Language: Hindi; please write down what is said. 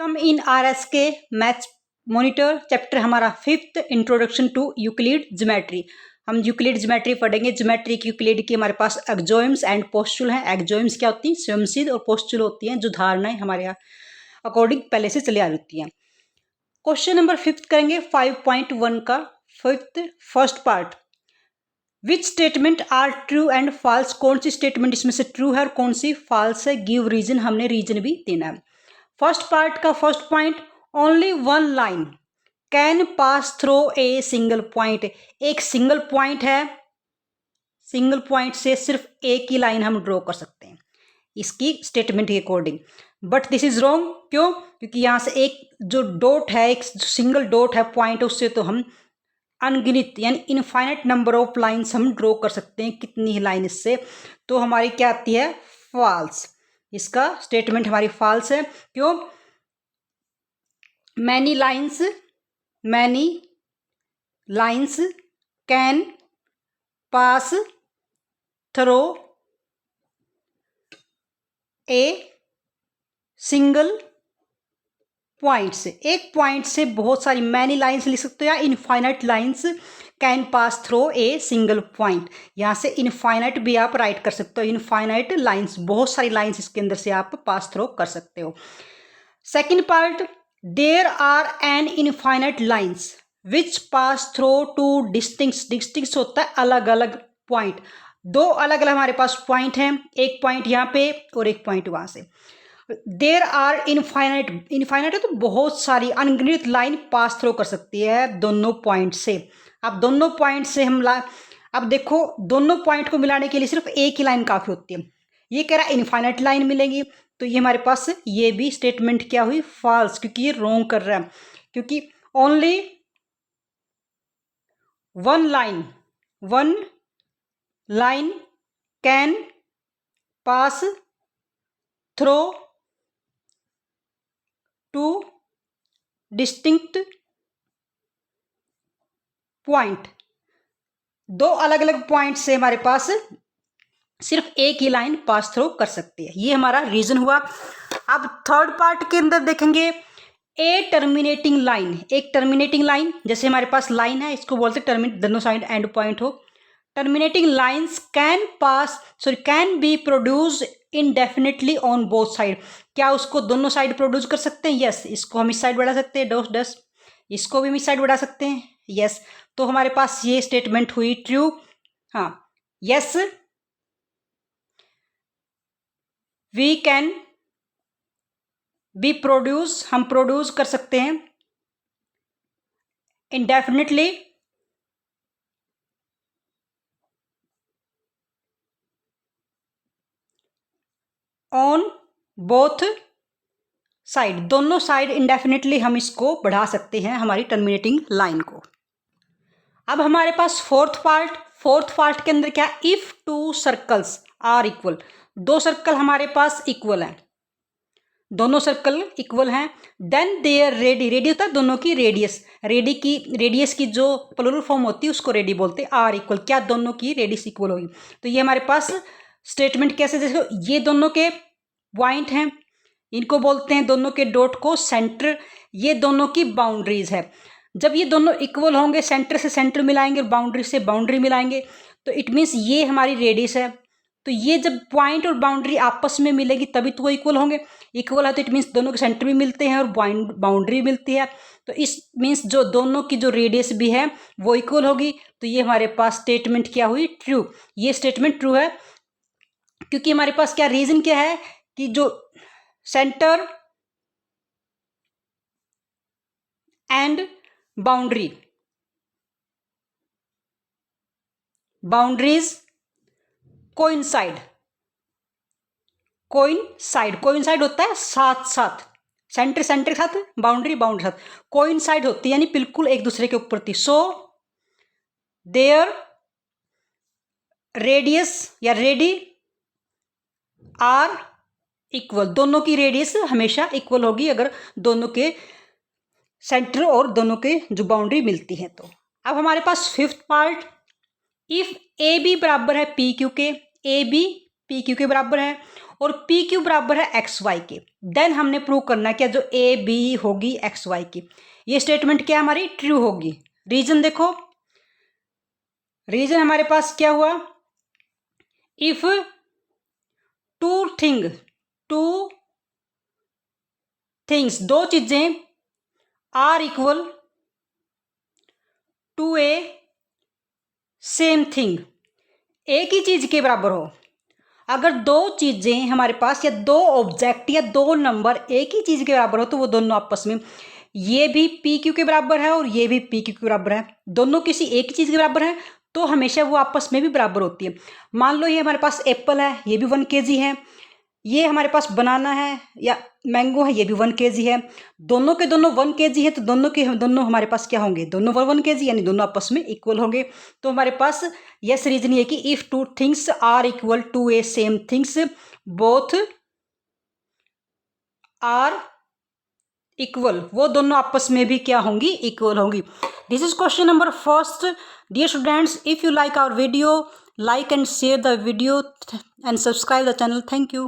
वेलकम इन आरएस के मैथ्स मॉनिटर चैप्टर हमारा 5th introduction to Euclid geometry. हम यूक्लिड ज्योमेट्री पढ़ेंगे। ज्योमेट्री की यूक्लिड की हमारे पास एक्सोइम्स एंड पोस्टुल हैं। एक्सोइम्स क्या होती हैं? स्वयंसिद्ध, और पोस्टुल होती हैं जो धारणाएं हमारे यहाँ अकॉर्डिंग पहले से चली आ रही हैं। क्वेश्चन नंबर 5 करेंगे 5.1 का first part. Which statement are true and false? कौन सी स्टेटमेंट इसमें से ट्रू है और कौन सी फॉल्स है? गिव रीजन, हमने रीजन भी देना है। फर्स्ट पार्ट का first point, only one line can pass through a single point. एक सिंगल पॉइंट है, सिंगल पॉइंट से सिर्फ एक ही लाइन हम ड्रॉ कर सकते हैं इसकी स्टेटमेंट के according. But this is wrong. क्यों? क्योंकि यहाँ से एक जो डॉट है, एक सिंगल डॉट है, पॉइंट, उससे तो हम अनगिनत यानी इनफाइनाइट नंबर ऑफ लाइन्स हम ड्रॉ कर सकते हैं। कितनी ही लाइन इससे, तो हमारी क्या आती है? फॉल्स। इसका स्टेटमेंट हमारी फॉल्स है। क्यों? Many lines can pass through a single point से। एक पॉइंट से बहुत सारी मैनी लाइन्स लिख सकते हो, या infinite lines can pass through a single point. यहाँ से इनफाइनाइट भी आप राइट कर सकते हो। इनफाइनाइट लाइन्स, बहुत सारी लाइन्स इसके अंदर से आप पास थ्रू कर सकते हो। Second part, there are an infinite lines which pass through two distinct होता है अलग अलग पॉइंट। दो अलग अलग हमारे पास पॉइंट हैं, एक पॉइंट यहाँ पे और एक पॉइंट वहां से। देयर आर इनफाइनाइट है तो बहुत सारी अनगिनत लाइन पास थ्रू कर सकती है दोनों पॉइंट से। अब दोनों पॉइंट से अब देखो, दोनों पॉइंट को मिलाने के लिए सिर्फ एक ही लाइन काफी होती है। ये कह रहा है इनफाइनाइट लाइन मिलेगी, तो ये हमारे पास ये भी स्टेटमेंट क्या हुई? फॉल्स, क्योंकि ये रॉन्ग कर रहा है। क्योंकि only one line can pass through two distinct point. दो अलग अलग पॉइंट से हमारे पास सिर्फ एक ही लाइन पास थ्रू कर सकती है। ये हमारा रीजन हुआ। अब थर्ड पार्ट के अंदर देखेंगे ए टर्मिनेटिंग लाइन। एक टर्मिनेटिंग लाइन, जैसे हमारे पास लाइन है, इसको बोलते टर्मिनेट, दोनों साइड एंड पॉइंट हो। Terminating lines can be produce indefinitely on both side. क्या उसको दोनों साइड प्रोड्यूस कर सकते हैं? यस। इसको हम इस साइड बढ़ा सकते हैं, डस, इसको भी हम इस साइड बढ़ा सकते हैं, यस। तो हमारे पास ये स्टेटमेंट हुई ट्रू। हाँ, yes, we can be produce, हम प्रोड्यूस कर सकते हैं इंडेफिनेटली ऑन बोथ साइड। दोनों साइड इंडेफिनेटली हम इसको बढ़ा सकते हैं, हमारी टर्मिनेटिंग लाइन को। अब हमारे पास फोर्थ पार्ट के अंदर क्या? If two circles are equal. दो सर्कल हमारे पास इक्वल हैं, दोनों सर्कल इक्वल हैं, देन देयर रेडी होता है दोनों की रेडियस। रेडियस की जो प्लूरल फॉर्म होती है उसको रेडी बोलते हैं। आर इक्वल, क्या दोनों की रेडियस इक्वल होगी? तो ये हमारे पास स्टेटमेंट कैसे? जैसे ये दोनों के पॉइंट हैं, इनको बोलते हैं दोनों के डॉट को सेंटर। ये दोनों की बाउंड्रीज है। जब ये दोनों इक्वल होंगे, सेंटर से सेंटर मिलाएंगे और बाउंड्री से बाउंड्री मिलाएंगे, तो इट मीन्स ये हमारी रेडियस है। तो ये जब पॉइंट और बाउंड्री आपस में मिलेगी तभी तो वो इक्वल होंगे। इक्वल है तो इट मीन्स दोनों के सेंटर भी मिलते हैं और बाउंड्री मिलती है। तो इस मीन्स जो दोनों की जो रेडियस भी है वो इक्वल होगी। तो ये हमारे पास स्टेटमेंट क्या हुई? ट्रू। ये स्टेटमेंट ट्रू है क्योंकि हमारे पास क्या रीजन क्या है कि जो सेंटर एंड बाउंड्रीज कोइंसाइड होता है साथ साथ, सेंटर के साथ, बाउंड्री के साथ कोइंसाइड होती है, यानी बिल्कुल एक दूसरे के ऊपर थी। सो देयर रेडियस या रेडी आर इक्वल। दोनों की रेडियस हमेशा इक्वल होगी अगर दोनों के सेंटर और दोनों के जो बाउंड्री मिलती है तो। अब हमारे पास fifth part, if A B बराबर है पी क्यू के, ए बी पी क्यू के बराबर है और पी क्यू बराबर है एक्स वाई के, देन हमने प्रूव करना है क्या जो ए बी होगी एक्स वाई की, ये स्टेटमेंट क्या हमारी ट्रू होगी। रीजन देखो, रीजन हमारे पास क्या हुआ, इफ टू थिंग्स दो चीजें are equal to a same thing, एक ही चीज के बराबर हो, अगर दो चीजें हमारे पास या दो ऑब्जेक्ट या दो नंबर एक ही चीज के बराबर हो तो वो दोनों आपस में, ये भी पी क्यू के बराबर है और ये भी पी क्यू के बराबर है, दोनों किसी एक ही चीज के बराबर है तो हमेशा वो आपस में भी बराबर होती है। मान लो ये हमारे पास एप्पल है, ये भी 1 kg है, ये हमारे पास बनाना है या मैंगो है, ये भी 1 kg है, दोनों के दोनों 1 kg है तो दोनों के दोनों हमारे पास क्या होंगे, दोनों 1 kg यानी दोनों आपस में इक्वल होंगे। तो हमारे पास यस रीजन ये कि if two things are equal to a same things both are equal, वो दोनों आपस में भी क्या होंगी, इक्वल होंगी। This is question number first. Dear students, if you like our video, like and share the video and subscribe the channel. Thank you.